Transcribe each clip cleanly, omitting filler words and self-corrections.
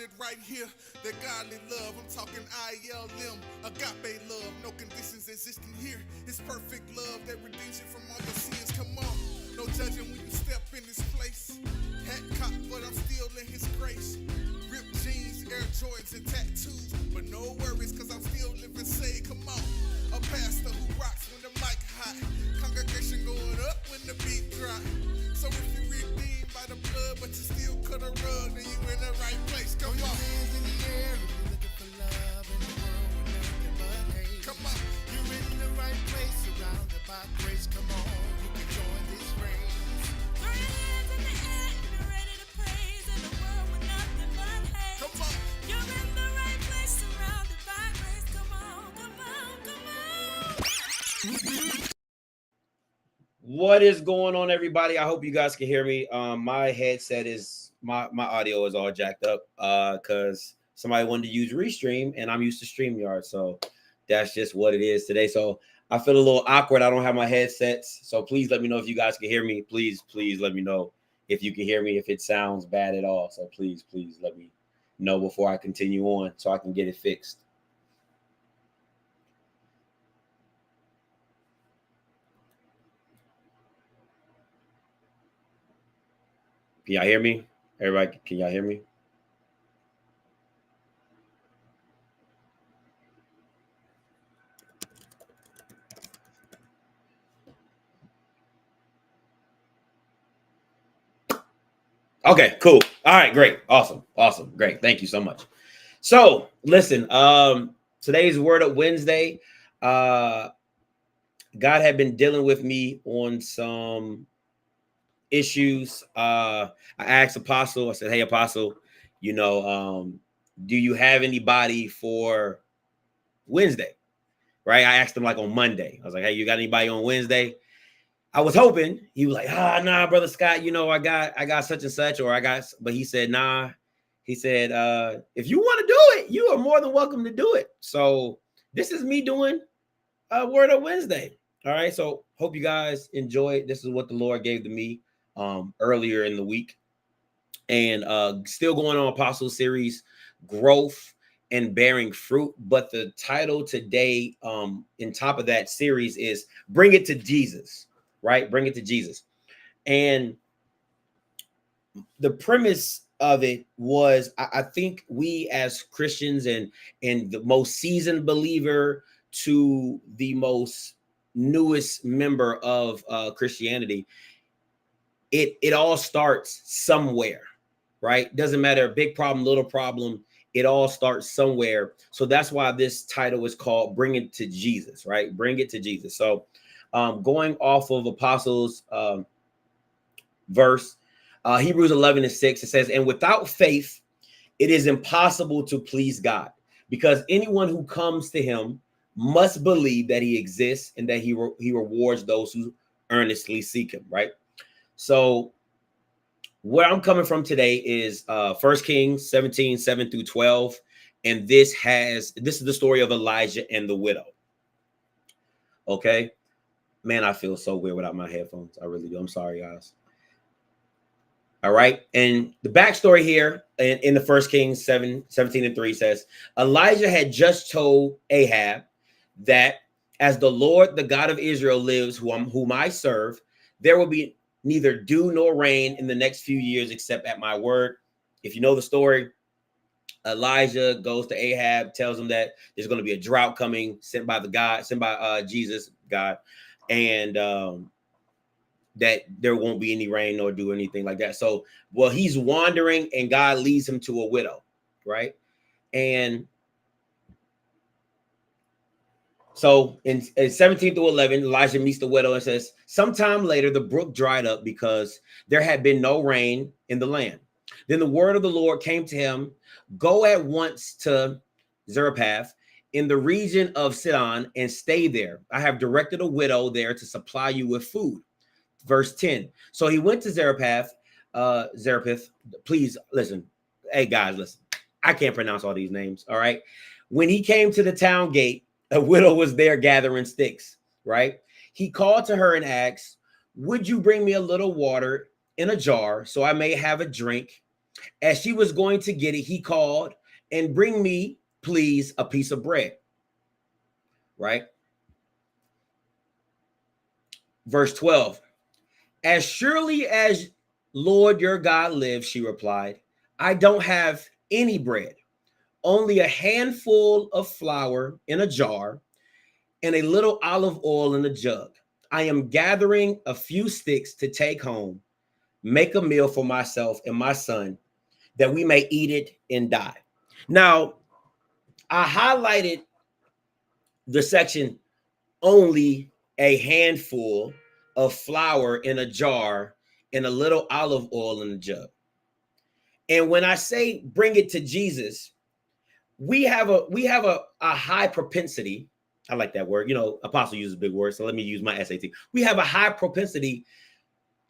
it right here. That godly love, I'm talking ILM, agape love. No conditions existing here. It's perfect love that redeems you from all your sins. Come on, no judging when you step in this place. Hat cop, but I'm still in his grace. Ripped jeans, Air Jordans, and tattoos. But no worries, cause I'm still living saved. Come on, a pastor who rocks when the mic hot. Congregation going up when the beat drop. So if you redeemed by the blood, but you still cut a rug, then you in the right place. Come on. Hands in the air if you're looking for love in the world with nothing but hate. Come on. You're in the right place, surrounded by grace. Come on, you can join this race. Throw your hands in the air if you're ready to praise in a world with nothing but hate. Come on. You're in the right place, surrounded by grace. Come on, come on, come on. What is going on, everybody? I hope you guys can hear me. My headset is my audio is all jacked up because somebody wanted to use Restream and I'm used to StreamYard, so that's just what it is today. So I feel a little awkward. I don't have my headsets, so please let me know if you guys can hear me. Please let me know if you can hear me, if it sounds bad at all. So please let me know before I continue on so I can get it fixed. Can y'all hear me? Everybody, can y'all hear me? Okay, cool. All right, great. Awesome. Great. Thank you so much. So listen, today's Word Up Wednesday. God had been dealing with me on some issues. I asked Apostle, I said, hey, Apostle, do you have anybody for Wednesday? Right? I asked him like on Monday. I was like, hey, you got anybody on Wednesday? I was hoping he was like, nah, Brother Scott, I got such and such, but he said, nah. He said, if you want to do it, you are more than welcome to do it. So this is me doing Word Up Wednesday. All right. So hope you guys enjoy it. This is what the Lord gave to me earlier in the week, and still going on Apostle series, growth and bearing fruit. But the title today, in top of that series, is Bring It to Jesus. Right? Bring it to Jesus. And the premise of it was, I think we as Christians and the most seasoned believer to the most newest member of Christianity, it all starts somewhere, right? Doesn't matter, big problem, little problem, it all starts somewhere. So that's why this title is called Bring It to Jesus, right? Bring it to Jesus. So going off of Apostles verse, Hebrews 11:6, it says, and without faith, it is impossible to please God, because anyone who comes to him must believe that he exists and that he rewards those who earnestly seek him, right? So where I'm coming from today is 1 Kings 17:7-12. And this is the story of Elijah and the widow. Okay. Man, I feel so weird without my headphones. I really do. I'm sorry, guys. All right. And the backstory here in the 1 Kings 17:3 says, Elijah had just told Ahab that as the Lord, the God of Israel lives, whom I serve, there will be neither dew nor rain in the next few years except at my word. If you know the story, Elijah goes to Ahab, tells him that there's going to be a drought coming, sent by Jesus, God, and that there won't be any rain nor do anything like that. So, well, he's wandering and God leads him to a widow, right? And so in 17-11, Elijah meets the widow and says, sometime later, the brook dried up because there had been no rain in the land. Then the word of the Lord came to him, go at once to Zarephath in the region of Sidon and stay there. I have directed a widow there to supply you with food. Verse 10. So he went to Zarephath. Please listen. Hey, guys, listen. I can't pronounce all these names. All right. When he came to the town gate, a widow was there gathering sticks, right? He called to her and asked, would you bring me a little water in a jar so I may have a drink? As she was going to get it, he called, and bring me, please, a piece of bread. Right? Verse 12. As surely as Lord your God lives, she replied, I don't have any bread, only a handful of flour in a jar and a little olive oil in a jug. I am gathering a few sticks to take home, make a meal for myself and my son, that we may eat it and die. Now, I highlighted the section only a handful of flour in a jar and a little olive oil in a jug. And when I say bring it to Jesus, we have a high propensity. I like that word. You know, Apostle uses big words, so let me use my SAT. We have a high propensity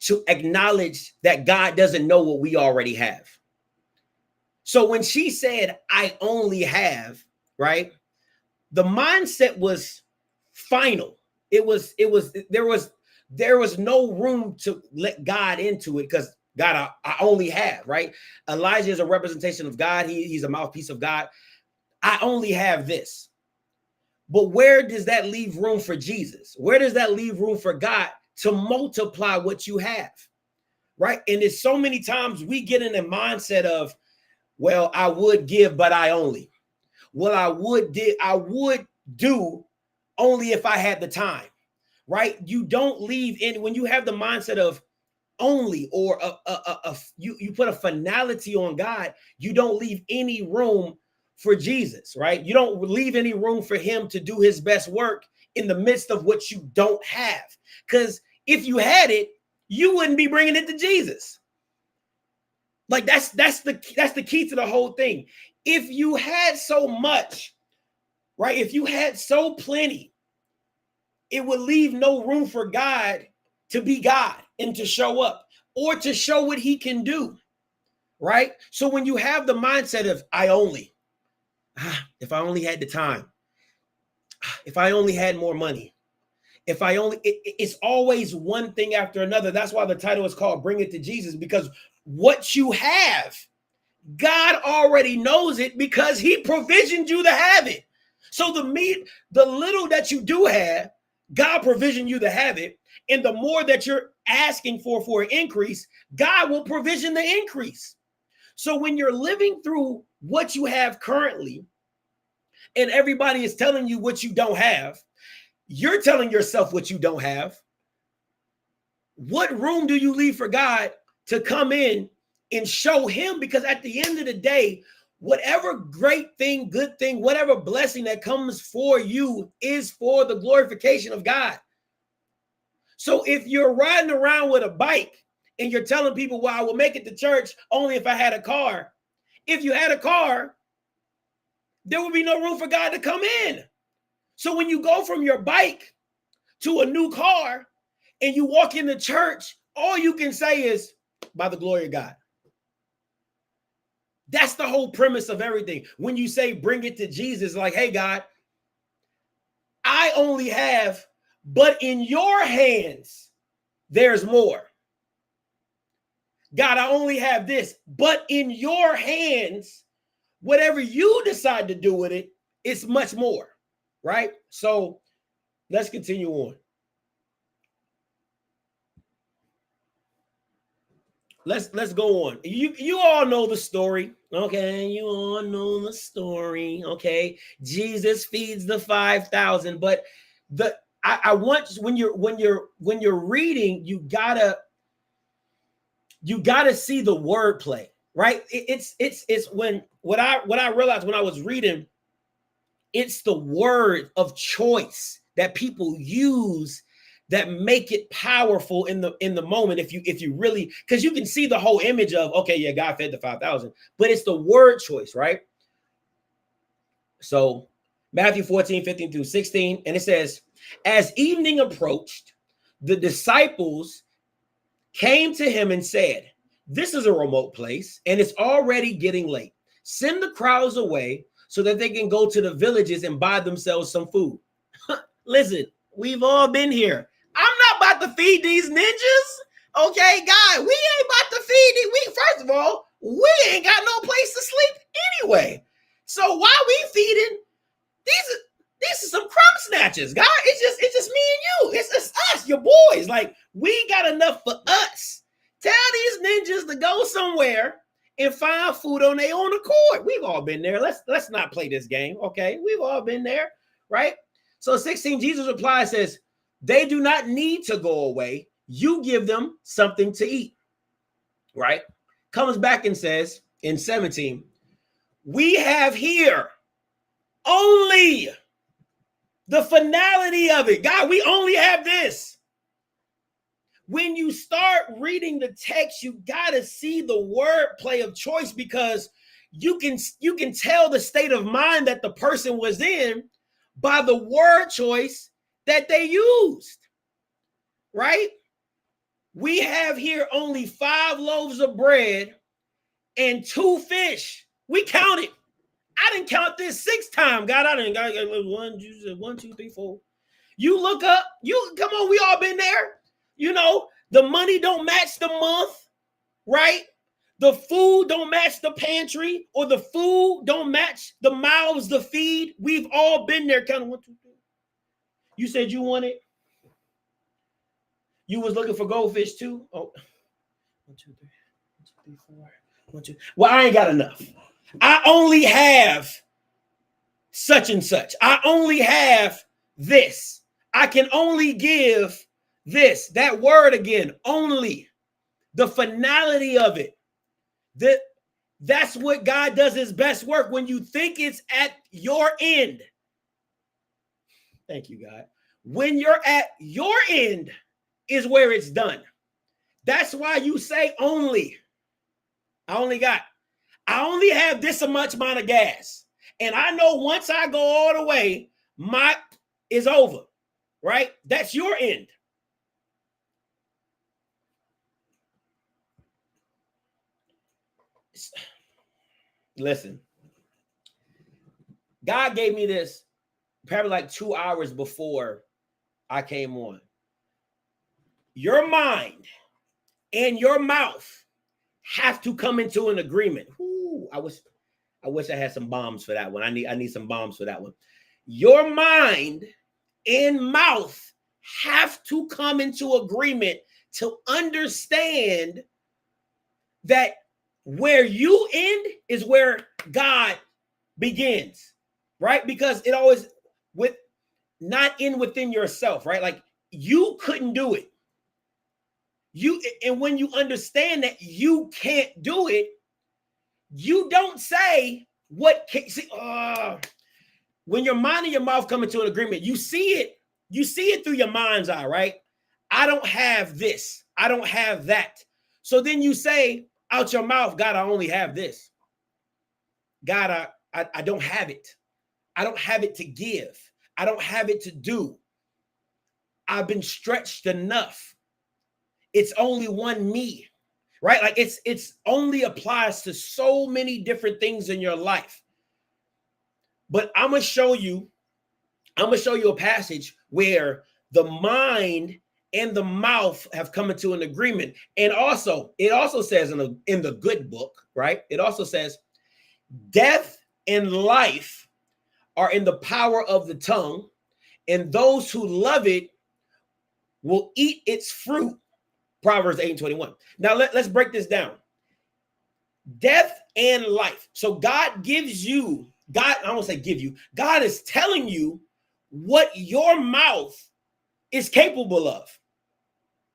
to acknowledge that God doesn't know what we already have. So when she said, I only have, right? The mindset was final. There was no room to let God into it, because God, I only have, right? Elijah is a representation of God. He's a mouthpiece of God. I only have this. But where does that leave room for Jesus? Where does that leave room for God to multiply what you have, right? And there's so many times we get in the mindset of, well, I would give, but I only. Well, I would do only if I had the time, right? You don't leave in when you have the mindset of only, or you put a finality on God. You don't leave any room for Jesus, right? You don't leave any room for him to do his best work in the midst of what you don't have. Because if you had it, you wouldn't be bringing it to Jesus. Like that's the key to the whole thing. If you had so much, right? If you had so plenty, it would leave no room for God to be God and to show up or to show what he can do, right? So when you have the mindset of I only, if I only had the time, if I only had more money, if I only, it's always one thing after another. That's why the title is called Bring It to Jesus, because what you have, God already knows it because he provisioned you to have it. So the little that you do have, God provisioned you to have it. And the more that you're asking for an increase, God will provision the increase. So when you're living through what you have currently, and everybody is telling you what you don't have, you're telling yourself what you don't have. What room do you leave for God to come in and show him? Because at the end of the day, whatever great thing, good thing, whatever blessing that comes for you is for the glorification of God. So if you're riding around with a bike and you're telling people, well, I will make it to church only if I had a car. If you had a car, there would be no room for God to come in. So when you go from your bike to a new car and you walk into church, all you can say is, by the glory of God. That's the whole premise of everything. When you say bring it to Jesus, like, hey, God, I only have, but in your hands, there's more. God, I only have this, but in your hands, whatever you decide to do with it, it's much more, right? So let's continue on. Let's go on. You all know the story, okay? You all know the story, okay? Jesus feeds the 5,000, but I want when you're reading, you gotta see the wordplay, right? It's when what I realized when I was reading, it's the word of choice that people use that make it powerful in the moment. If you really, because you can see the whole image of, okay, yeah, God fed the 5,000, but it's the word choice, right? So Matthew 14:15-16, and it says, as evening approached, the disciples came to him and said, this is a remote place and it's already getting late. Send the crowds away so that they can go to the villages and buy themselves some food. Listen, we've all been here. I'm not about to feed these ninjas. Okay, God, we ain't about to feed these. First of all, We ain't got no place to sleep anyway. So why we feeding these are some crumb snatchers, God? It's just me and you. It's just us, your boys. Like, we got enough for us. Tell these ninjas to go somewhere and find food on their own accord. We've all been there. Let's not play this game, okay? We've all been there, right? So 16, Jesus replies, says, they do not need to go away. You give them something to eat, right? Comes back and says in 17, we have here only the finality of it. God, we only have this. When you start reading the text, you got to see the wordplay of choice, because you can tell the state of mind that the person was in by the word choice that they used, right? We have here only 5 loaves of bread and 2 fish. We counted. I didn't count this 6 times. God, I didn't got 1, 2, 3, 4. You look up, come on, we all been there. You know, the money don't match the month, right? The food don't match the pantry, or the food don't match the mouths to feed. We've all been there. Kind of 1, 2, 3. You said you wanted. You was looking for goldfish too. Oh, 1, 2, 3, 1, 2, 3, 4. 1, 2. Well, I ain't got enough. I only have such and such. I only have this. I can only give this. That word again, only. The finality of it. That's what God does his best work, when you think it's at your end. Thank you, God. When you're at your end is where it's done. That's why you say only. I only have this much amount of gas. And I know once I go all the way, my is over, right? That's your end. Listen, God gave me this probably like 2 hours before I came on. Your mind and your mouth have to come into an agreement. Ooh, I wish I had some bombs for that one. I need some bombs for that one. Your mind and mouth have to come into agreement to understand that where you end is where God begins, right? Because it always not within yourself, right? Like, you couldn't do it. And when you understand that you can't do it, you don't say when your mind and your mouth come into an agreement, you see it through your mind's eye, right? I don't have this. I don't have that. So then you say out your mouth, God, I only have this. God, I don't have it. I don't have it to give. I don't have it to do. I've been stretched enough. It's only one me, right? Like, it's only applies to so many different things in your life. But I'm gonna show you a passage where the mind and the mouth have come into an agreement. And also, it also says in the good book, right? It also says, death and life are in the power of the tongue, and those who love it will eat its fruit. Proverbs 8:21. Now let's break this down. Death and life. So God gives you, I don't say give you, God is telling you what your mouth is capable of,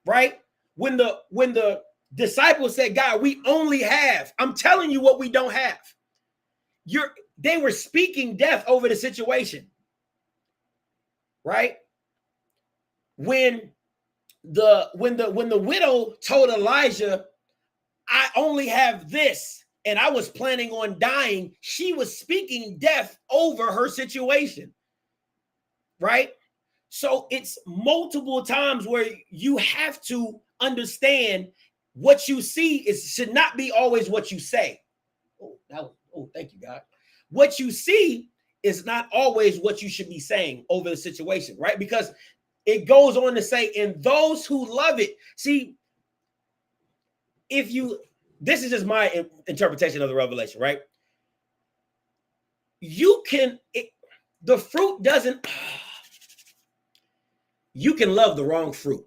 right? When the disciples said, God, we only have, I'm telling you what we don't have. They were speaking death over the situation, right? When the widow told Elijah, I only have this, and I was planning on dying, she was speaking death over her situation, right? So it's multiple times where you have to understand what you see should not be always what you say. Thank you, God. What you see is not always what you should be saying over the situation, right? Because it goes on to say, and those who love it. See, if you this is just my interpretation of the revelation, right? You can, the fruit doesn't, you can love the wrong fruit.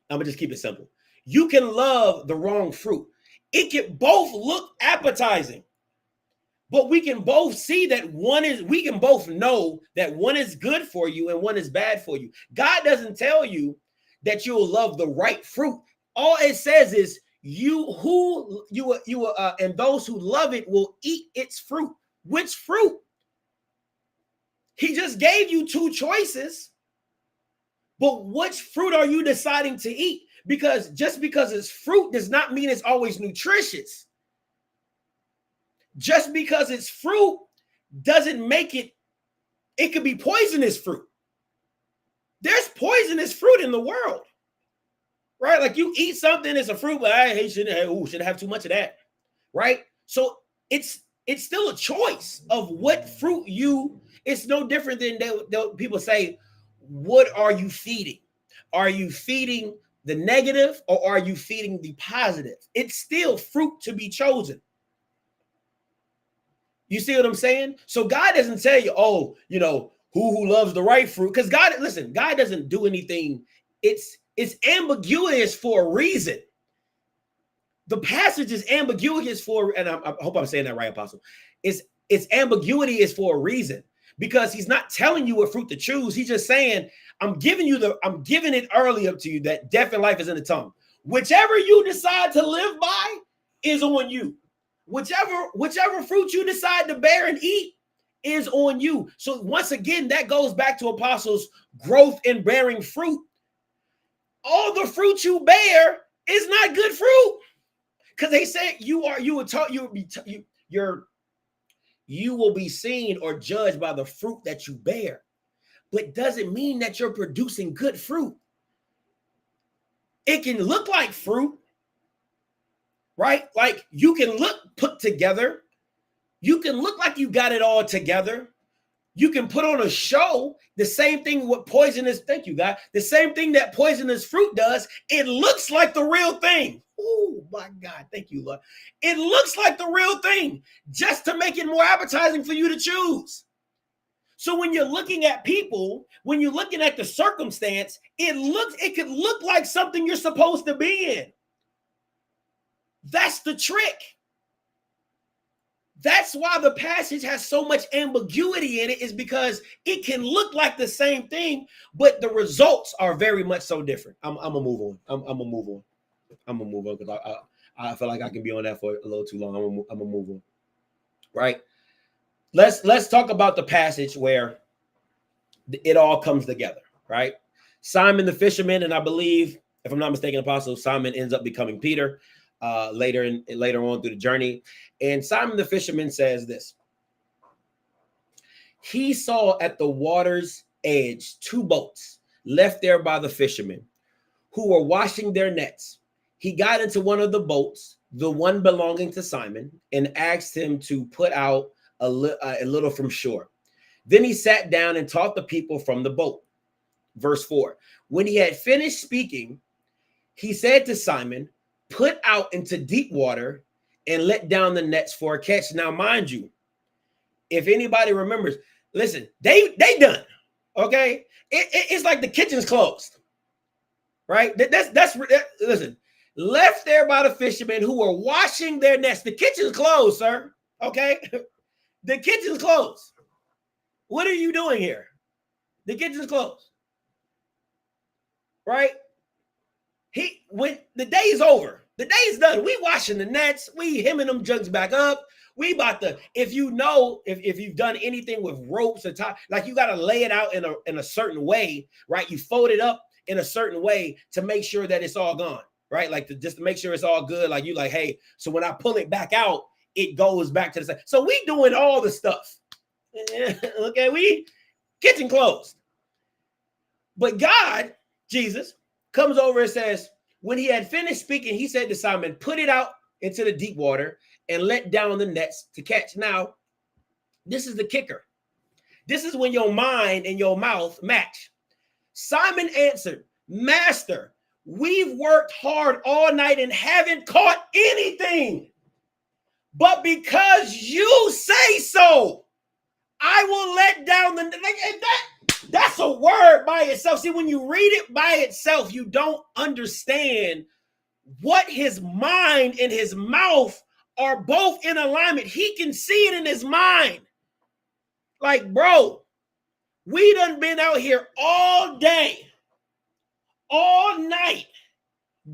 I'm gonna just keep it simple. You can love the wrong fruit. It can both look appetizing, but we can both see that we can both know that one is good for you and one is bad for you. God doesn't tell you that you'll love the right fruit. All it says is and those who love it will eat its fruit. Which fruit? He just gave you two choices, but which fruit are you deciding to eat? Because just because it's fruit does not mean it's always nutritious. Just because it's fruit doesn't make it could be poisonous fruit. There's poisonous fruit in the world, right? Like you eat something, it's a fruit, but I shouldn't have too much of that, right? So it's still a choice of what fruit it's no different than people say, what are you feeding? Are you feeding the negative or are you feeding the positive? It's still fruit to be chosen. You see what I'm saying? So God doesn't tell you, who loves the right fruit. Because God doesn't do anything. It's ambiguous for a reason. The passage is ambiguous and I hope I'm saying that right, Apostle. It's ambiguity is for a reason, because he's not telling you what fruit to choose. He's just saying, I'm giving it early up to you that death and life is in the tongue. Whichever you decide to live by is on you. Whichever fruit you decide to bear and eat is on you. So once again, that goes back to Apostles' growth in bearing fruit. All the fruit you bear is not good fruit, because they said you will be seen or judged by the fruit that you bear, but doesn't mean that you're producing good fruit. It can look like fruit, right? Like you can look put together. You can look like you got it all together. You can put on a show. The same thing with poisonous. Thank you, God. The same thing that poisonous fruit does. It looks like the real thing. Oh my God. Thank you, Lord. It looks like the real thing just to make it more appetizing for you to choose. So when you're looking at people, when you're looking at the circumstance, it could look like something you're supposed to be in. That's the trick. That's why the passage has so much ambiguity in it, is because it can look like the same thing, but the results are very much so different. I'm gonna move on. I'm gonna move on because I feel like I can be on that for a little too long. I'm gonna move on. Right. Let's talk about the passage where it all comes together. Right. Simon the fisherman, and I believe, if I'm not mistaken, Apostle, Simon ends up becoming Peter later on through the journey. And Simon the fisherman says this: he saw at the water's edge two boats left there by the fishermen who were washing their nets. He got into one of the boats, the one belonging to Simon, and asked him to put out a little from shore. Then he sat down and taught the people from the boat. Verse 4. When he had finished speaking, he said to Simon, "Put out into deep water and let down the nets for a catch." Now, mind you, if anybody remembers, listen, they done. Okay, it's like the kitchen's closed, right? Listen, left there by the fishermen who were washing their nets. The kitchen's closed, sir. Okay, the kitchen's closed. What are you doing here? The kitchen's closed, right? When the day is over, the day is done. We washing the nets. We hemming them jugs back up. We about to, if you've done anything with ropes or tie, like you got to lay it out in a certain way, right? You fold it up in a certain way to make sure that it's all gone, right? Like just to make sure it's all good. Like you like, hey, so when I pull it back out, it goes back to the same. So we doing all the stuff. Okay, we kitchen closed. But God, Jesus, comes over and says, when he had finished speaking, he said to Simon, "Put it out into the deep water and let down the nets to catch." Now, this is the kicker. This is when your mind and your mouth match. Simon answered, "Master, we've worked hard all night and haven't caught anything. But because you say so, I will let down the that's a word by itself. See, when you read it by itself, you don't understand what his mind and his mouth are both in alignment. He can see it in his mind. Like, bro, we done been out here all day, all night,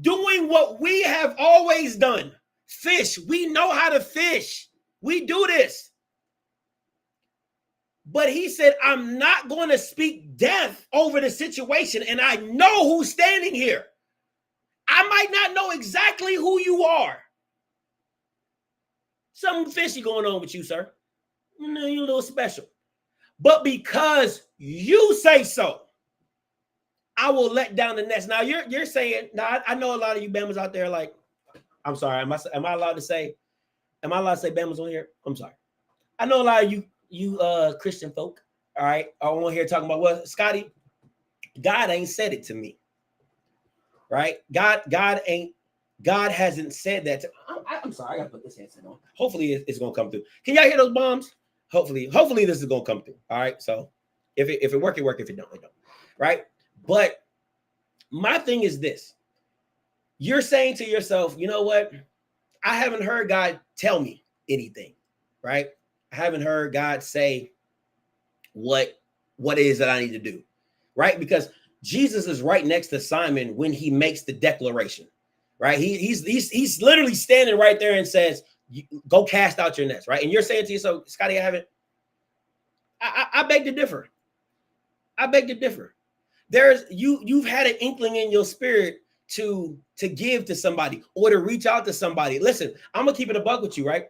doing what we have always done. Fish. We know how to fish. We do this. But he said, I'm not going to speak death over the situation. And I know who's standing here. I might not know exactly who you are. Something fishy going on with you, sir. You know, you're a little special. But because you say so, I will let down the nets. Now you're saying, now I know a lot of you Bamas out there like, I'm sorry, am I allowed to say Bamas on here? I'm sorry. I know a lot of you Christian folk, all right, I want here talking about what, Scotty, God ain't said it to me, right? God hasn't said that to, I'm sorry, I gotta put this headset on. Hopefully it's gonna come through. Can y'all hear those bombs? Hopefully this is gonna come through. All right, so if it work, it work. If it don't, it don't. Right? But my thing is this: you're saying to yourself, you know what? I haven't heard God tell me anything, right? I haven't heard God say what it is that I need to do, right? Because Jesus is right next to Simon when he makes the declaration, right? He's literally standing right there and says, "Go cast out your nets," right? And you're saying to yourself, Scotty, I haven't. I beg to differ. I beg to differ. You've had an inkling in your spirit to give to somebody or to reach out to somebody. Listen, I'm gonna keep it a buck with you, right?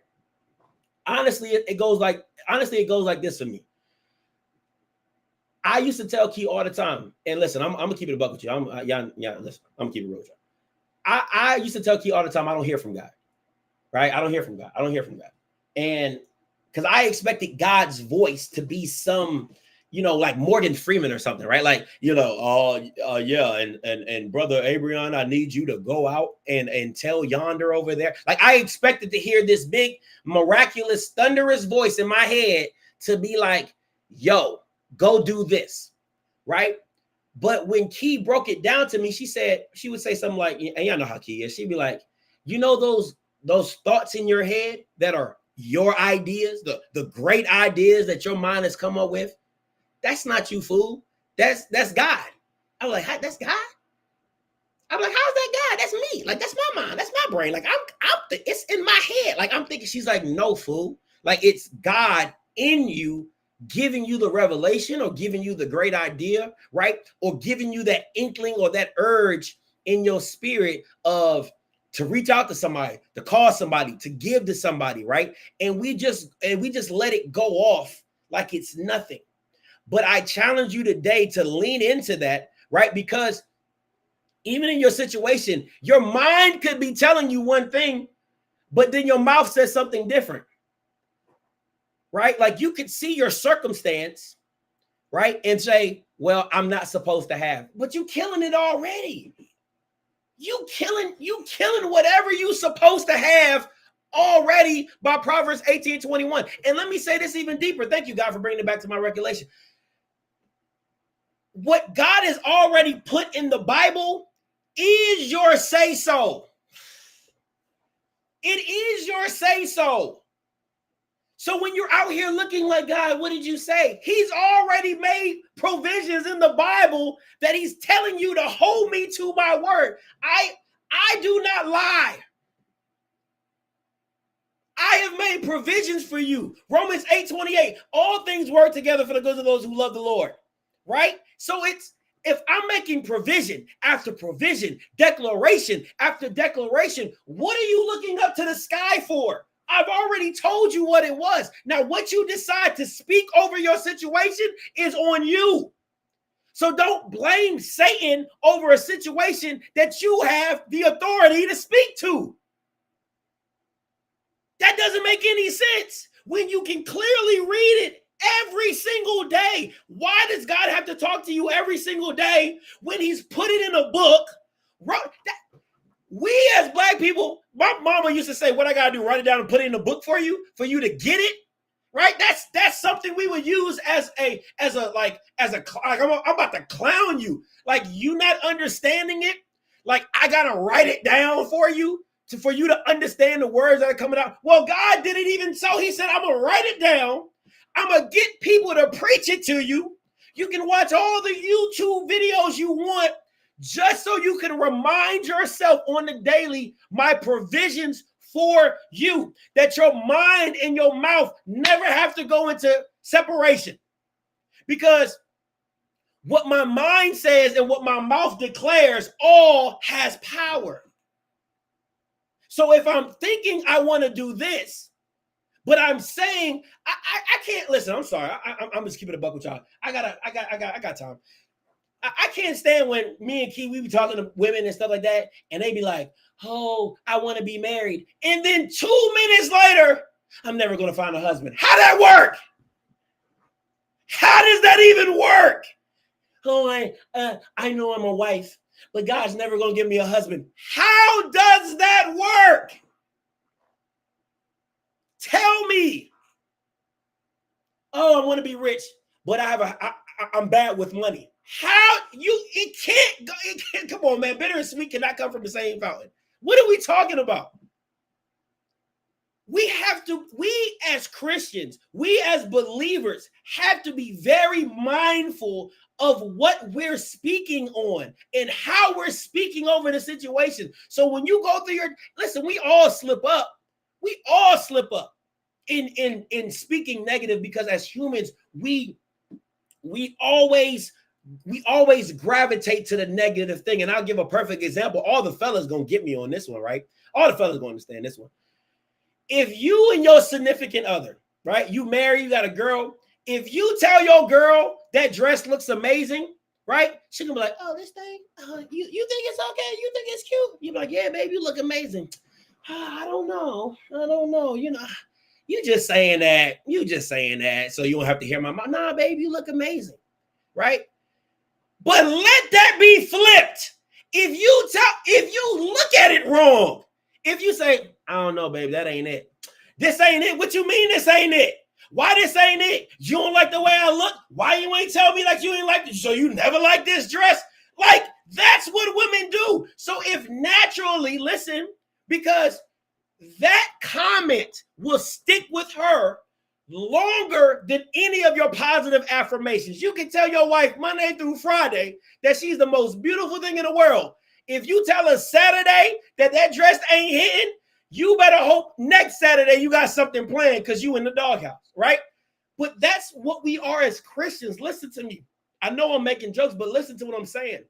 Honestly, it goes like this for me. I used to tell Key all the time, and listen, I'm gonna keep it a buck with you. Listen, I'm gonna keep it real with you. I used to tell Key all the time, I don't hear from God, right? I don't hear from God. And because I expected God's voice to be some, like Morgan Freeman or something, right? Like, yeah, and brother Abrion, I need you to go out and tell yonder over there. Like, I expected to hear this big, miraculous, thunderous voice in my head to be like, yo, go do this, right? But when Key broke it down to me, she would say something like, and y'all know how Key is. She'd be like, those thoughts in your head that are your ideas, the great ideas that your mind has come up with, that's not you, fool. That's God. I was like, that's God? I'm like, how's that God? That's me. Like, that's my mind. That's my brain. Like, it's in my head. Like, I'm thinking, she's like, no, fool. Like, it's God in you giving you the revelation or giving you the great idea, right? Or giving you that inkling or that urge in your spirit to reach out to somebody, to call somebody, to give to somebody, right? And we just let it go off like it's nothing. But I challenge you today to lean into that, right? Because even in your situation, your mind could be telling you one thing, but then your mouth says something different, right? Like, you could see your circumstance, right? And say, well, I'm not supposed to have, but you killing it already. You killing whatever you supposed to have already by Proverbs 18:21. And let me say this even deeper. Thank you, God, for bringing it back to my recollection. What God has already put in the Bible is your say-so. It is your say-so. So when you're out here looking like, God, what did you say? He's already made provisions in the Bible that he's telling you to hold me to my word. I do not lie. I have made provisions for you. Romans 8:28. All things work together for the good of those who love the Lord. Right? So if I'm making provision after provision, declaration after declaration, what are you looking up to the sky for? I've already told you what it was. Now, what you decide to speak over your situation is on you. So don't blame Satan over a situation that you have the authority to speak to. That doesn't make any sense when you can clearly read it every single day. Why does God have to talk to you every single day when he's put it in a book We as black people, my mama used to say, what I gotta do, write it down and put it in a book for you to get it. Right? That's something we would use as a like I'm about to clown you. Like, you not understanding it. Like, I gotta write it down for you for you to understand the words that are coming out. Well, God did it even so. He said, I'm gonna write it down. I'm gonna get people to preach it to you. You can watch all the YouTube videos you want, just so you can remind yourself on the daily, my provisions for you, that your mind and your mouth never have to go into separation. Because what my mind says and what my mouth declares all has power. So if I'm thinking I want to do this, but I'm saying I can't listen. I'm sorry. I'm just keeping it a buck with y'all. I got time. I can't stand when me and Key, we be talking to women and stuff like that, and they be like, oh, I want to be married. And then 2 minutes later, I'm never going to find a husband. How that work? How does that even work? Oh, I know I'm a wife, but God's never going to give me a husband. How does that work? Tell me. Oh, I want to be rich, but I'm bad with money. How it can't, come on, man. Bitter and sweet cannot come from the same fountain. What are we talking about? We as Christians, we as believers have to be very mindful of what we're speaking on and how we're speaking over the situation. So when you go through listen, we all slip up. We all slip up in speaking negative, because as humans, we always gravitate to the negative thing. And I'll give a perfect example. All the fellas gonna get me on this one, right? All the fellas gonna understand this one. If you and your significant other, right? You married, you got a girl. If you tell your girl that dress looks amazing, right? She gonna be like, oh, this thing, you think it's okay? You think it's cute? You be like, yeah, babe, you look amazing. I don't know. You know, you just saying that so you don't have to hear my mom. Nah, babe, you look amazing, right? But let that be flipped. If you look at it wrong, if you say, I don't know, baby, that ain't it. This ain't it. What you mean this ain't it? Why this ain't it? You don't like the way I look? Why you ain't tell me like you ain't like this? So you never like this dress? Like, that's what women do. So if naturally, listen, because that comment will stick with her longer than any of your positive affirmations. You can tell your wife Monday through Friday that she's the most beautiful thing in the world. If you tell her Saturday that dress ain't hitting, you better hope next Saturday you got something planned because you in the doghouse, right? But that's what we are as Christians. Listen to me. I know I'm making jokes, but listen to what I'm saying.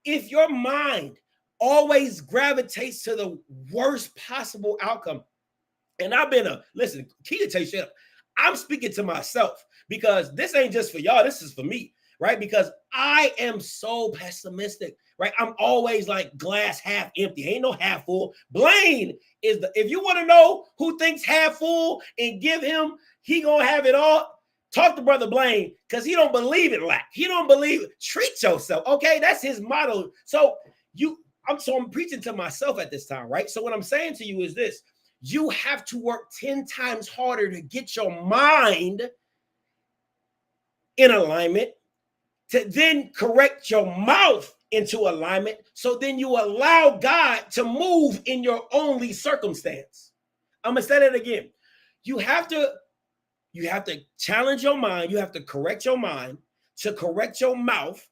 If your mind always gravitates to the worst possible outcome, and I've been listen, key to take shit up. I'm speaking to myself because this ain't just for y'all. This is for me, right? Because I am so pessimistic, right? I'm always like glass half empty. Ain't no half full. Blaine is if you want to know who thinks half full and give him, he gonna have it all. Talk to Brother Blaine because he don't believe in lack. He don't believe it. Treat yourself, okay? That's his motto. So I'm preaching to myself at this time, right? So what I'm saying to you is this. You have to work 10 times harder to get your mind in alignment, to then correct your mouth into alignment, so then you allow God to move in your only circumstance. I'm going to say that again. You have to challenge your mind. You have to correct your mind to correct your mouth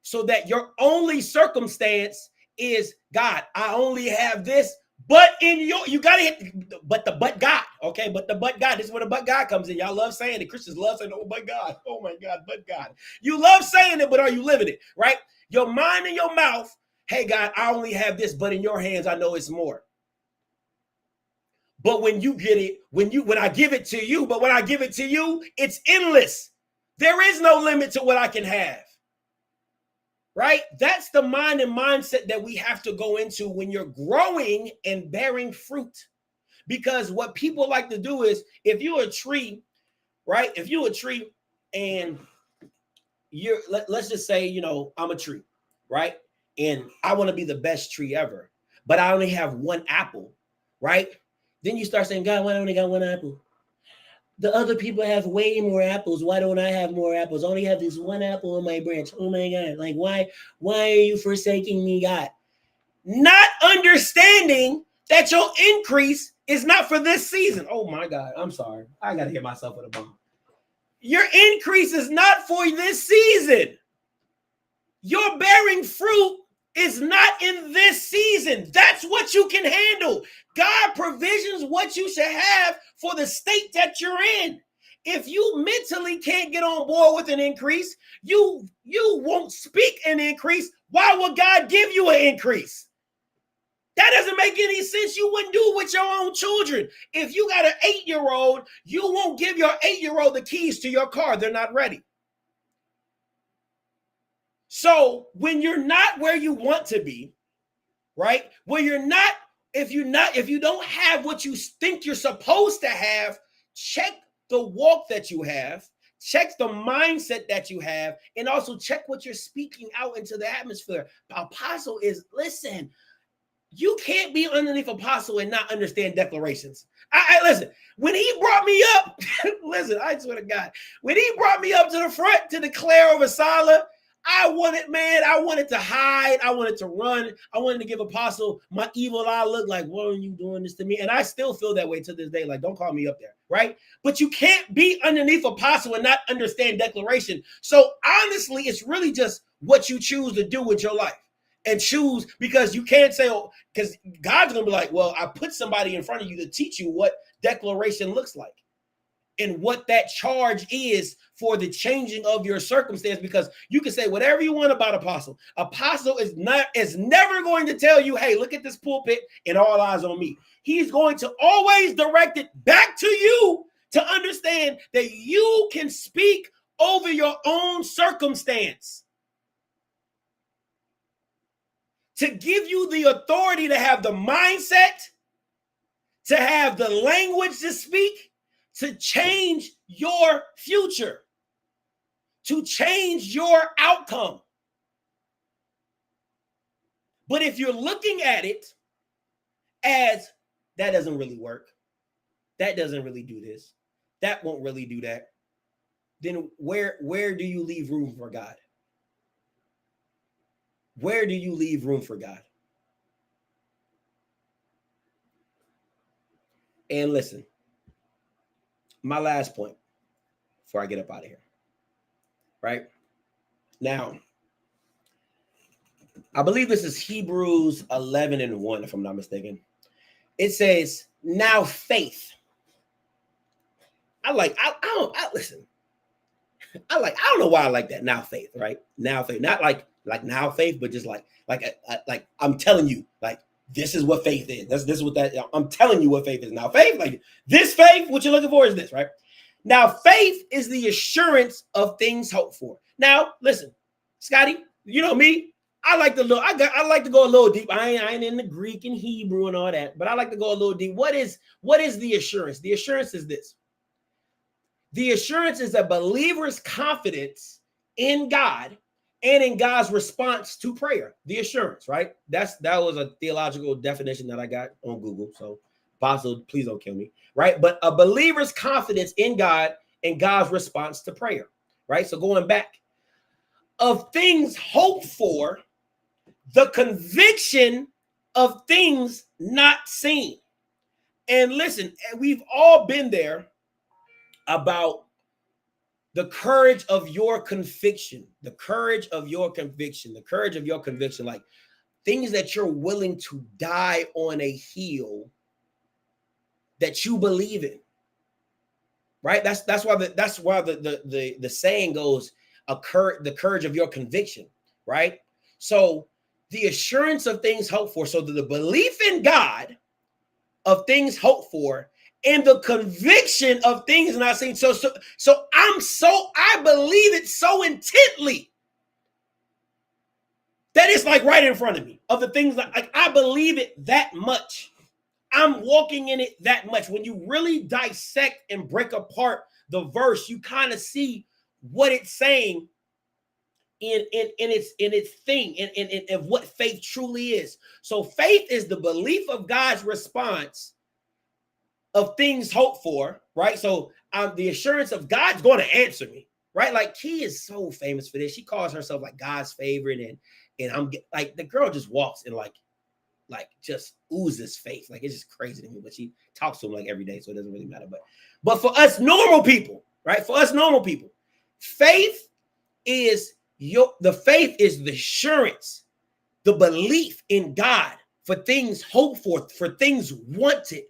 so that your only circumstance is, God, I only have this. But you got to hit, but God, okay? But God, this is where the but God comes in. Y'all love saying it. Christians love saying, oh, but God. Oh, my God, but God. You love saying it, but are you living it, right? Your mind and your mouth, hey, God, I only have this, but in your hands, I know it's more. But when you get it, when I give it to you, it's endless. There is no limit to what I can have. Right? That's the mind and mindset that we have to go into when you're growing and bearing fruit. Because what people like to do is, if you're a tree, right? If you're a tree and let's just say, I'm a tree, right? and I want to be the best tree ever, but I only have one apple, right? Then you start saying, God, why don't I got one apple? The other people have way more apples. Why don't I have more apples? I only have this one apple on my branch. Oh my God. Like, why are you forsaking me, God? Not understanding that your increase is not for this season. Oh my God. I'm sorry. I got to hit myself with a bomb. Your increase is not for this season. Your bearing fruit is not in this season. That's what you can handle. God provisions what you should have for the state that you're in. If you mentally can't get on board with an increase, you won't speak an increase. Why would God give you an increase? That doesn't make any sense. You wouldn't do it with your own children. If you got an 8-year-old, you won't give your 8-year-old the keys to your car. They're not ready. So when you're not where you want to be, right? When you're not, if you don't have what you think you're supposed to have, check the walk that you have, check the mindset that you have, and also check what you're speaking out into the atmosphere. Apostle is, listen, you can't be underneath apostle and not understand declarations. I listen, when he brought me up, listen, I swear to God, when he brought me up to the front to declare over Salah, I wanted to hide. I wanted to run. I wanted to give apostle my evil eye look like, why are you doing this to me? And I still feel that way to this day. Like, don't call me up there, right? But you can't be underneath apostle and not understand declaration. So honestly, it's really just what you choose to do with your life. And choose, because you can't say, oh, because God's going to be like, well, I put somebody in front of you to teach you what declaration looks like and what that charge is for the changing of your circumstance. Because you can say whatever you want about apostle. Apostle is never going to tell you, hey, look at this pulpit and all eyes on me. He's going to always direct it back to you to understand that you can speak over your own circumstance. To give you the authority to have the mindset, to have the language to speak, to change your future, to change your outcome. But if you're looking at it as that doesn't really work, that doesn't really do this, that won't really do that, then where do you leave room for God? Where do you leave room for God? And listen, my last point before I get up out of here, right? Now, I believe this is Hebrews 11:1, if I'm not mistaken. It says, now faith. Listen, I don't know why I like that. Now faith, right? Now faith, not like now faith, but just like I'm telling you, like, this is what faith is. This is what that, I'm telling you what faith is. Now faith, like this faith, what you're looking for is this, right? Now faith is the assurance of things hoped for. Now listen, Scotty, you know me, I like to go a little deep. I ain't in the Greek and Hebrew and all that, but I like to go a little deep. What is the assurance? The assurance is this. The assurance is a believer's confidence in God and in God's response to prayer. The assurance, right? That was a theological definition that I got on Google. So, apostle, please don't kill me, right? But a believer's confidence in God and God's response to prayer, right? So going back, of things hoped for, the conviction of things not seen. And listen, we've all been there about the courage of your conviction, the courage of your conviction, like things that you're willing to die on a hill that you believe in, right? That's why the saying goes, the courage of your conviction, right? So the assurance of things hoped for, so the belief in God of things hoped for, and the conviction of things not seen. So I believe it so intently that it's like right in front of me, of the things like I believe it that much. I'm walking in it that much. When you really dissect and break apart the verse, you kind of see what it's saying its thing, in what faith truly is. So faith is the belief of God's response of things hoped for, right? So the assurance of God's going to answer me, right? Like Key is so famous for this. She calls herself like God's favorite, and I'm like, the girl just walks and like just oozes faith. Like, it's just crazy to me, but she talks to him like every day, so it doesn't really matter. But for us normal people, right? For us normal people, faith is the faith is the assurance, the belief in God for things hoped for things wanted,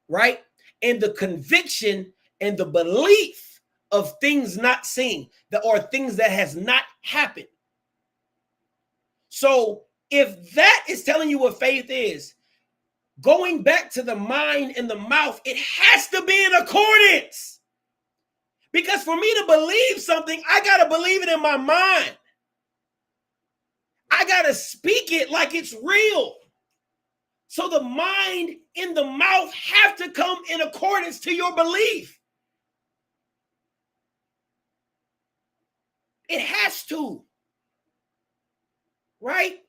right? And the conviction and the belief of things not seen, or things that has not happened. So if that is telling you what faith is, going back to the mind and the mouth, it has to be in accordance. Because for me to believe something, I got to believe it in my mind. I got to speak it like it's real. So the mind and the mouth have to come in accordance to your belief. It has to. Right?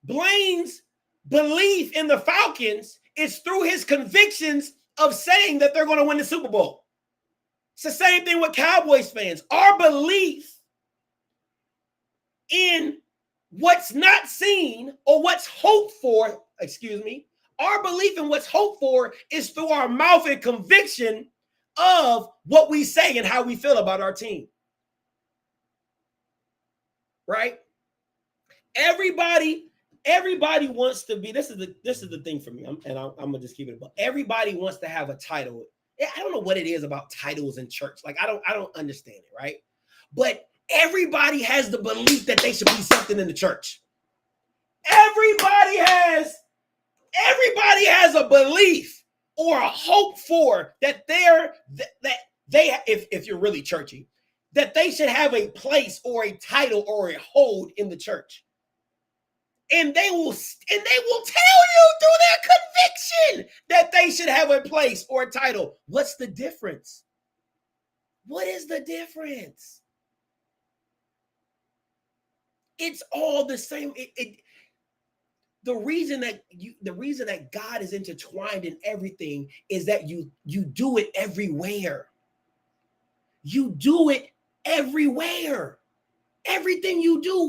Blaine's belief in the Falcons is through his convictions of saying that they're going to win the Super Bowl. It's the same thing with Cowboys fans. Our belief in what's not seen or what's hoped for, our belief in what's hoped for is through our mouth and conviction of what we say and how we feel about our team. Right? Everybody wants to be, this is the thing for me. I'm gonna just keep it above. Everybody wants to have a title. I don't know what it is about titles in church. Like, I don't understand it, right? But everybody has the belief that they should be something in the church. Everybody has a belief or a hope for that if you're really churchy, that they should have a place or a title or a hold in the church. And they will tell you through their conviction that they should have a place or a title. What's the difference? What is the difference? It's all the same. The reason that God is intertwined in everything is that you do it everywhere. You do it everywhere. Everything you do,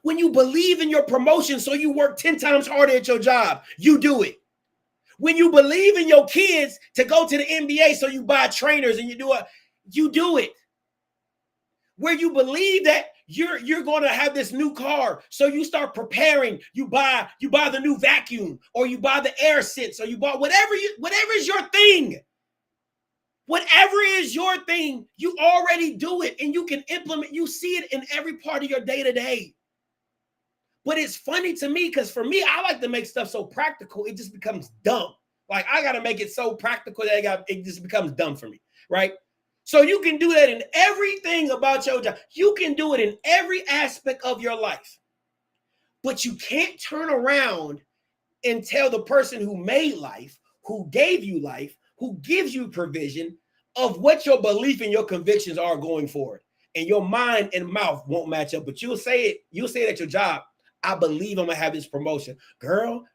when you believe in your promotion, so you work 10 times harder at your job, you do it. When you believe in your kids to go to the NBA, so you buy trainers and you do it. Where you believe that you're going to have this new car, so you start preparing. You buy the new vacuum, or you buy the air sense, or you buy whatever is your thing. Whatever is your thing, you already do it, and you can implement. You see it in every part of your day-to-day. But it's funny to me, because for me, I like to make stuff so practical, it just becomes dumb. Like, I got to make it so practical that it just becomes dumb for me, right? So you can do that in everything about your job. You can do it in every aspect of your life. But you can't turn around and tell the person who made life, who gave you life, who gives you provision, of what your belief and your convictions are going forward. And your mind and mouth won't match up. But you'll say it at your job. I believe I'm going to have this promotion. Girl,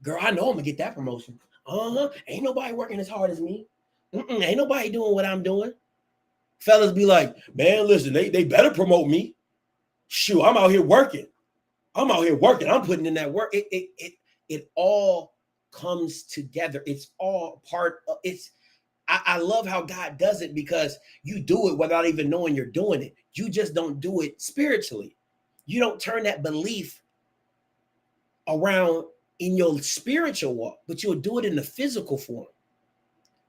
I know I'm going to get that promotion. Ain't nobody working as hard as me. Ain't nobody doing what I'm doing. Fellas be like, man, listen, they better promote me. Shoot, I'm out here working. I'm putting in that work. It all comes together. It's all part of it's. I love how God does it, because you do it without even knowing you're doing it. You just don't do it spiritually. You don't turn that belief around in your spiritual walk, but you'll do it in the physical form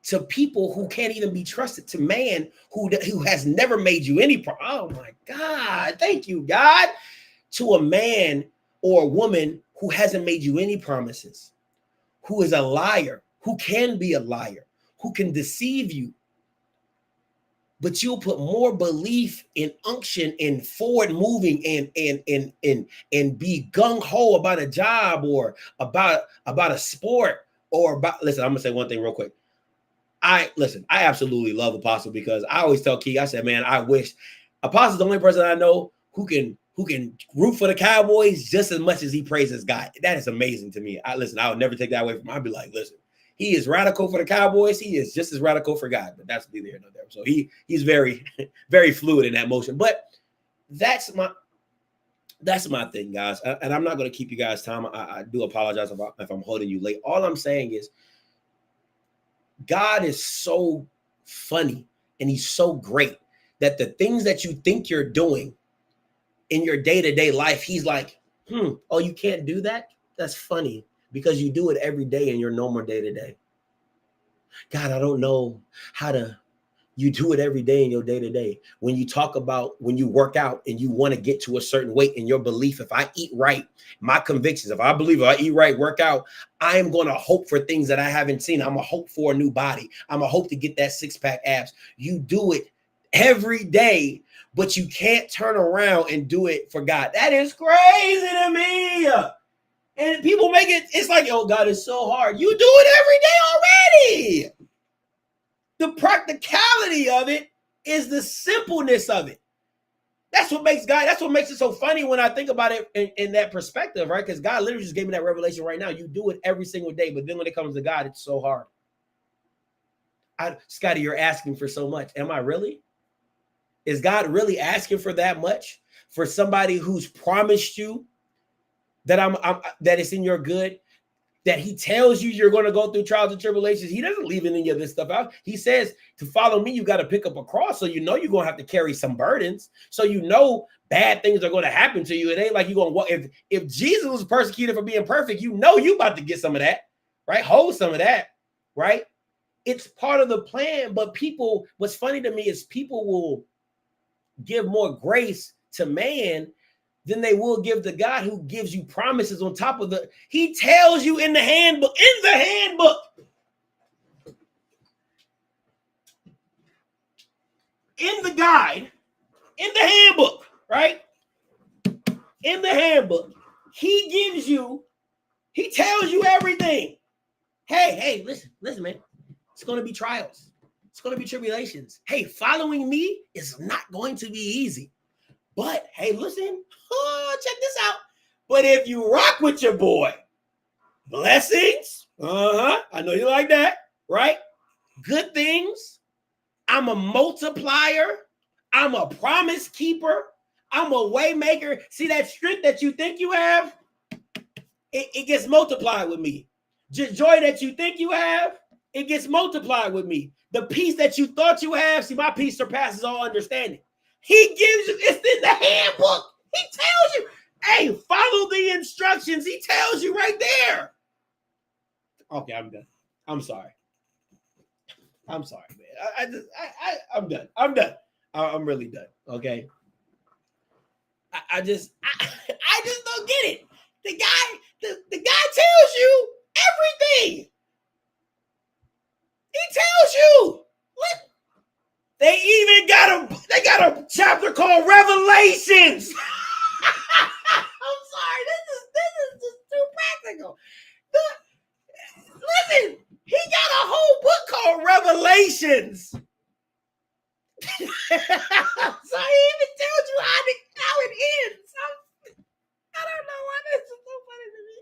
to people who can't even be trusted, to man who has never made you any oh my God, thank you, God. To a man or a woman who hasn't made you any promises, who is a liar, who can be a liar, who can deceive you. But you'll put more belief in unction and forward moving and be gung-ho about a job or about a sport or about, listen, I'm gonna say one thing real quick. I absolutely love Apostle, because I always tell Key, I said, man, I wish Apostle's the only person I know who can root for the Cowboys just as much as he praises God. That is amazing to me. I would never take that away from him. I'd be like, listen, he is radical for the Cowboys. He is just as radical for God, but that's neither here nor there. So he's very, very fluid in that motion. But that's my thing, guys. And I'm not going to keep you guys time. I do apologize if I'm holding you late. All I'm saying is God is so funny and he's so great that the things that you think you're doing in your day-to-day life, he's like, oh, you can't do that? That's funny because you do it every day in your normal day-to-day. God, I don't know you do it every day in your day-to-day. When you talk about when you work out and you want to get to a certain weight in your belief, if I eat right, my convictions, if I believe if I eat right, work out, I am going to hope for things that I haven't seen. I'm going to hope for a new body. I'm going to hope to get that six-pack abs. You do it every day, but you can't turn around and do it for God. That is crazy to me. And people make it's like, oh, God, it's so hard. You do it every day already. The practicality of it is the simpleness of it. That's what makes it so funny when I think about it in that perspective, right? Because God literally just gave me that revelation right now. You do it every single day, but then when it comes to God, it's so hard. Scotty, you're asking for so much. Am I really? Is God really asking for that much for somebody who's promised you that that it's in your good? That he tells you you're going to go through trials and tribulations. He doesn't leave any of this stuff out. He says to follow me, you got to pick up a cross. So you're going to have to carry some burdens. So bad things are going to happen to you. It ain't like you're going to walk. If Jesus was persecuted for being perfect, you about to get some of that, right? Hold some of that, right? It's part of the plan. But what's funny to me is people will give more grace to man than they will give the God who gives you promises on top of he tells you in the handbook, in the guide, in the handbook, right? In the handbook, he tells you everything. Hey, listen, man. It's going to be trials. It's going to be tribulations. Hey, following me is not going to be easy. But hey, listen, check this out. But if you rock with your boy, blessings. I know you like that, right? Good things. I'm a multiplier. I'm a promise keeper. I'm a way maker. See that strength that you think you have? It gets multiplied with me. Joy that you think you have, it gets multiplied with me. The peace that you thought you have, see, my peace surpasses all understanding. He gives you, it's in the handbook. He tells you, hey, follow the instructions. He tells you right there. Okay, I'm done. I'm sorry, man. I'm done. I'm really done. Okay. I just don't get it. The guy tells you everything. He tells you. They even got a chapter called Revelations. I'm sorry, this is just too practical. Listen, he got a whole book called Revelations. So he even tells you how it ends. I don't know why this is so funny to me.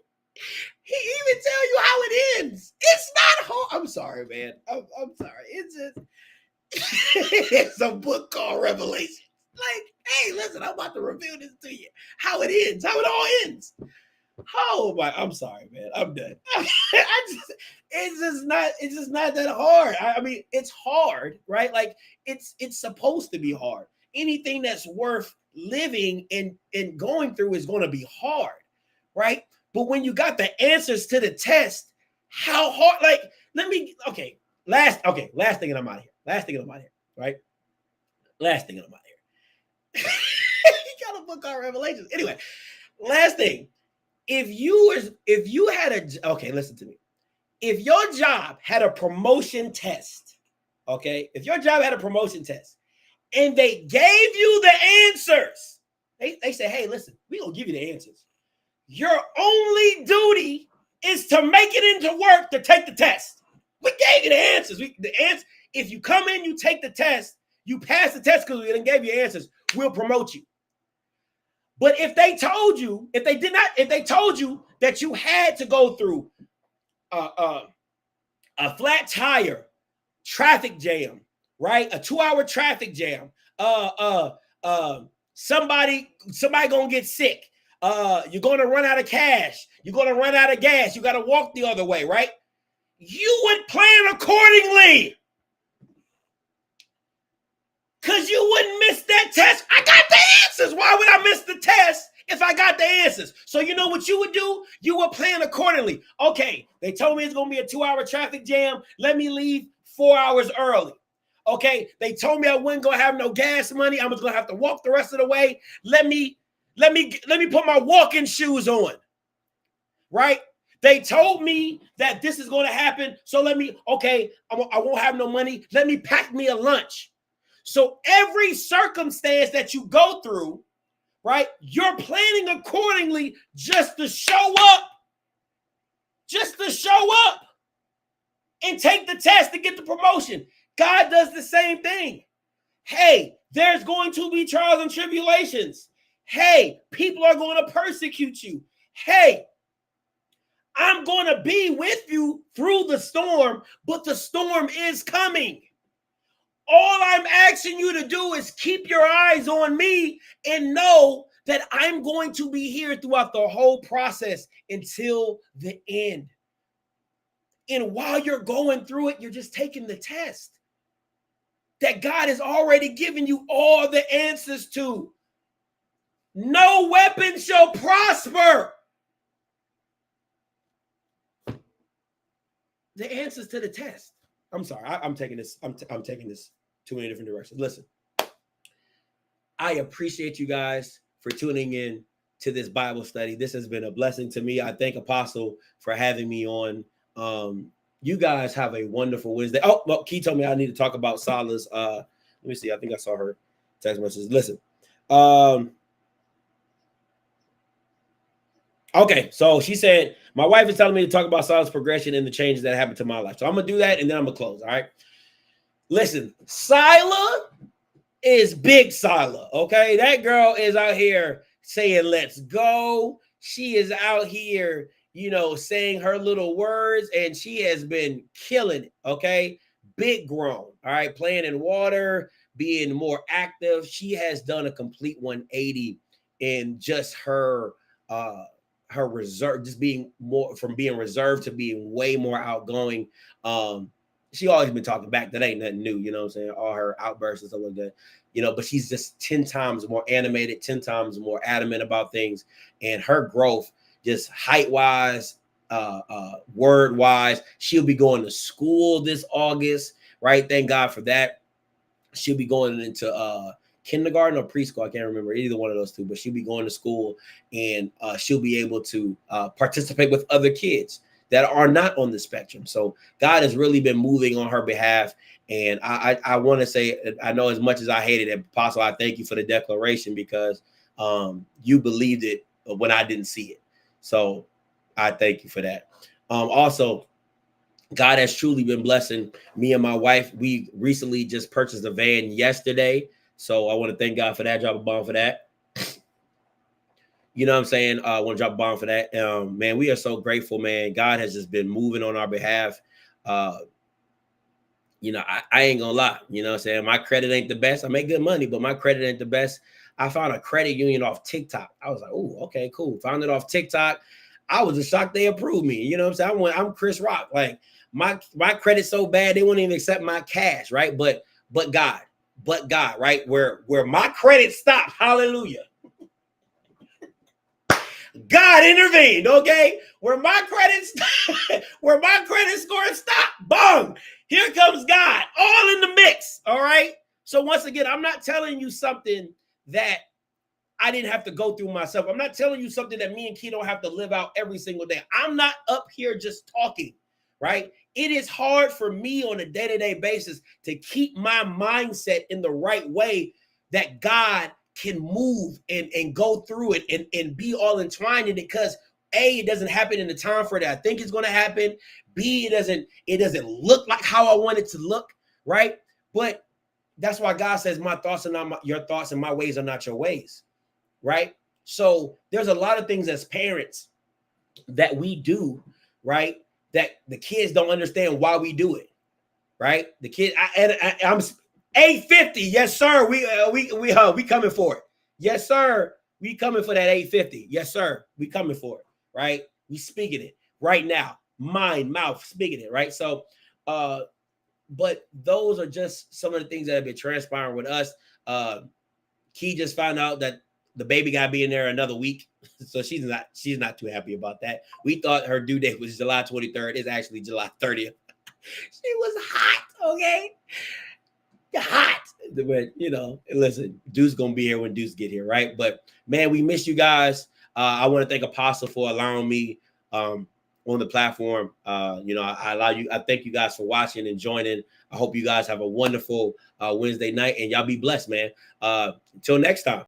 He even tells you how it ends. It's not hard. I'm sorry, man. I'm sorry. It's just it's a book called Revelation. Like, hey, listen, I'm about to reveal this to you. How it ends, how it all ends. Oh my, I'm sorry, man. I'm done. It's just not that hard. I mean, it's hard, right? Like it's supposed to be hard. Anything that's worth living and going through is going to be hard, right? But when you got the answers to the test, how hard, like, last thing and I'm out of here. Right? Last thing and I'm out of here. He got a book called Revelations. Anyway, last thing. If listen to me. If your job had a promotion test, okay? If your job had a promotion test and they gave you the answers, they say, hey, listen, we're going to give you the answers. Your only duty is to make it into work to take the test. We gave you the answers. If you come in, you take the test, You passed the test because we didn't give you answers. We'll promote you. But if they told you, if they told you that you had to go through a flat tire, traffic jam, right? A 2-hour traffic jam, somebody gonna get sick, you're gonna run out of cash, you're gonna run out of gas, you gotta walk the other way, right? You would plan accordingly. Because you wouldn't miss that test. I got the answers. Why would I miss the test if I got the answers? So you know what you would do? You would plan accordingly. Okay, they told me it's going to be a 2-hour traffic jam. Let me leave 4 hours early. Okay, they told me I wasn't going to have no gas money. I was going to have to walk the rest of the way. Let me put my walking shoes on. Right? They told me that this is going to happen. So I won't have no money. Let me pack me a lunch. So every circumstance that you go through, right, you're planning accordingly just to show up and take the test to get the promotion. God does the same thing. Hey, there's going to be trials and tribulations. Hey, people are going to persecute you. Hey, I'm going to be with you through the storm, but the storm is coming. All I'm asking you to do is keep your eyes on me and know that I'm going to be here throughout the whole process until the end. And while you're going through it, you're just taking the test that God has already given you all the answers to. No weapon shall prosper. The answers to the test. I'm sorry, I'm taking this. I'm taking this too many different directions. Listen, I appreciate you guys for tuning in to this Bible study. This has been a blessing to me. I thank Apostle for having me on. You guys have a wonderful Wednesday. Oh, well, Key told me I need to talk about Salah's. Let me see. I think I saw her text message. Listen. Okay, so she said, my wife is telling me to talk about Salah's progression and the changes that happened to my life. So I'm going to do that, and then I'm going to close, all right? Listen, Salah is big Salah, okay? That girl is out here saying, let's go. She is out here, saying her little words, and she has been killing it, okay? Big grown, all right? Playing in water, being more active. She has done a complete 180 in just her reserve, just being more from being reserved to being way more outgoing. She always been talking back. That ain't nothing new, you know what I'm saying? All her outbursts and stuff like that, but she's just 10 times more animated, 10 times more adamant about things. And her growth, just height-wise, word-wise, she'll be going to school this August, right? Thank God for that. She'll be going into kindergarten or preschool. I can't remember either one of those two, but she'll be going to school, and she'll be able to participate with other kids that are not on the spectrum. So God has really been moving on her behalf. And I want to say, I know as much as I hated it, Apostle, I thank you for the declaration, because you believed it when I didn't see it. So I thank you for that. Also, God has truly been blessing me and my wife. We recently just purchased a van yesterday. So I want to thank God for that. Drop a bomb for that. You know what I'm saying? I want to drop a bomb for that. Man, we are so grateful, man. God has just been moving on our behalf. I ain't gonna lie. You know what I'm saying? My credit ain't the best. I make good money, but my credit ain't the best. I found a credit union off TikTok. I was like, oh, okay, cool. Found it off TikTok. I was just shocked they approved me. You know what I'm saying? I'm Chris Rock. Like my credit's so bad, they wouldn't even accept my cash, right? But God, right? Where my credit stopped, hallelujah. God intervened, okay? Where my credit score stopped, boom, here comes God, all in the mix, all right? So once again, I'm not telling you something that I didn't have to go through myself. I'm not telling you something that me and Key don't have to live out every single day. I'm not up here just talking, right? It is hard for me on a day-to-day basis to keep my mindset in the right way, that God can move and go through it and be all entwined in it, because A, it doesn't happen in the time frame that I think it's going to happen. B, it doesn't look like how I want it to look, right? But That's why God says my thoughts are not your thoughts and my ways are not your ways, right? So there's a lot of things as parents that we do, right, that the kids don't understand why we do it, right? The kid, I'm 850, yes sir. We coming for it, yes sir. We coming for that 850, yes sir. We coming for it, right? We speaking it right now, mind, mouth, speaking it, right? So, but those are just some of the things that have been transpiring with us. Key just found out that the baby got to be in there another week, so she's not too happy about that. We thought her due date was July 23rd. It's actually July 30th. She was hot, okay, hot. But listen, Deuce gonna be here when Deuce get here, right? But man, we miss you guys. I want to thank Apostle for allowing me on the platform. I thank you guys for watching and joining. I hope you guys have a wonderful Wednesday night, and y'all be blessed, man. Until next time.